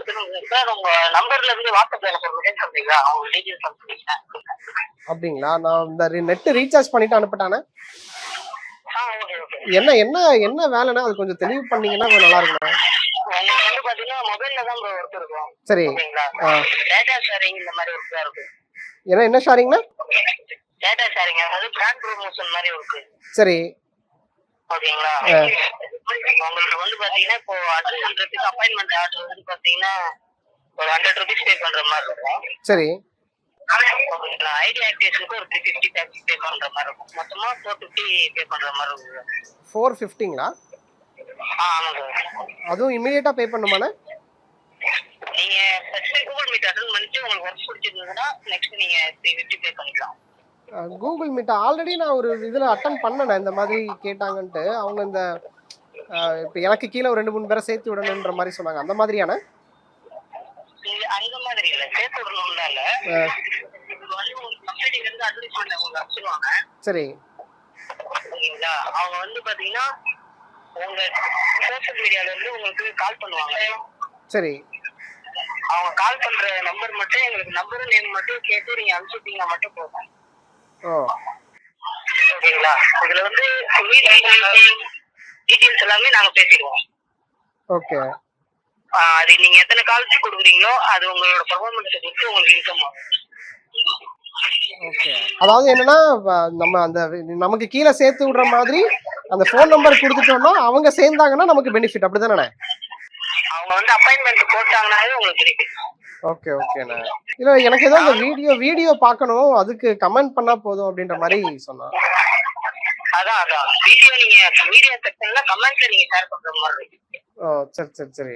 சொல்லுங்க சார். உங்க நம்பர்ல இருந்து வாட்ஸ்அப்ல எனக்கு ஒரு மெசேஜ் பண்றீங்களா? அவங்க டீடைல்ஸ் அனுப்பிச்சிட்டேன். அப்படிங்களா? நான் இந்த நெட் ரீசார்ஜ் பண்ணிட்டு அனுப்பிட்டானே. Okay okay. என்ன என்ன என்ன வேலைன்னா அது கொஞ்சம் தெளிவு பண்ணீங்கன்னா கொஞ்சம் நல்லா இருக்குண்ணே. உங்களுக்கு வந்து பாத்தீங்கன்னா மொபைல்ல தான் ப்ரோ ஒர்க் இருக்கும். சரி. ஓகேங்களா? டேட்டா ஷேரிங் இந்த மாதிரி ஒர்க் தான் இருக்கு. என்ன ஷேரிங்னா? டேட்டா ஷேரிங், அதாவது பிராண்ட் ப்ரொமோஷன் மாதிரி இருக்கு. சரி. ஓகேங்களா? உங்களுக்கு வந்து பாத்தீங்கன்னா இப்போ அட்டன் பண்றதுக்கு அப்பாயின்மெண்ட் ஆர்டர் வந்து பாத்தீங்கன்னா ஒரு 100 rupees பே பண்ற மாதிரி இருக்கும். சரி. ஓகேங்களா? ஐடி ஆக்டிவேஷனுக்கு ஒரு 350 tax பே பண்ற மாதிரி இருக்கும். மொத்தமா 450 பே பண்ற மாதிரி இருக்கும். 450ங்களா? ஆமாங்க. அதுவும் இமிடியேட்டா பே பண்ணுமாண்ணே? நீங்க ஃபர்ஸ்ட் கூகுள் மீட் அட்டெண்ட் பண்ணிட்டு உங்களுக்கு ஒர்க் பிடிச்சிருந்ததுன்னா நெக்ஸ்ட் நீங்க 350 பே பண்ணிக்கலாம். கூகுள் மீட் ஆல்ரெடி நான் ஒரு இதுல அட்டன் பண்ணனேன். இந்த மாதிரி கேட்டாங்கன்ட்டு அவங்க இந்த இப்போ எனக்கு கீழே ஒரு 2 3 பேரை சேர்த்து விடணுன்ற மாதிரி சொன்னாங்க. அந்த மாதிரியான அந்த மாதிரி இல்ல, சேர்த்து விடணும்னா இல்ல. இது வந்து ஒரு கம்பெனில இருந்து அட்வர்டைஸ்மென்ட் உங்களுக்கு அனுப்பிடுவாங்க. சரி. ஓகேங்களா? அவங்க வந்து பாத்தீங்கன்னா உங்க சோஷியல் மீடியால இருந்து உங்களுக்கு கால் பண்ணுவாங்க. சரி. அவங்க கால் பண்ற நம்பர் மட்டும் எங்களுக்கு நம்பர் நேம் மட்டும் கேட்டு நீங்க அனுப்பிச்சிட்டீங்கன்னா மட்டும் போதும். ஓகேங்களா? இதுல வந்து டீடைல்ஸ் எல்லாமே நாங்க பேசிடுவோம். ஓகே. அது நீங்க எத்தனை கால்ஸ் கொடுக்குறீங்களோ அது உங்களோட பெர்ஃபார்மன்ஸ் பொறுத்து உங்களுக்கு இன்கம் ஆகும். ஓகே. அதாவது என்னன்னா நம்ம அந்த நமக்கு கீழே சேர்த்து விடுற மாதிரி அந்த ஃபோன் நம்பர் கொடுத்துட்டோம்னா அவங்க சேர்ந்தாங்கன்னா நமக்கு பெனிஃபிட், அப்படிதானே? அவங்க வந்து அப்பாயின்மெண்ட் போட்டாங்கனாலே உங்களுக்கு பெனிஃபிட். ஓகே ஓகேண்ணே. இல்ல எனக்கு ஏதோ இந்த வீடியோ பார்க்கணும், அதுக்கு கமெண்ட் பண்ணா போதும் அப்படின்ற மாதிரி சொன்னான். அதான் வீடியோ நீங்க வீடியோ செக்ஷன்ல கமெண்ட்ல நீங்க ஷேர் பண்ற மாதிரி இருக்கு. ஓ சரி சரி சரி.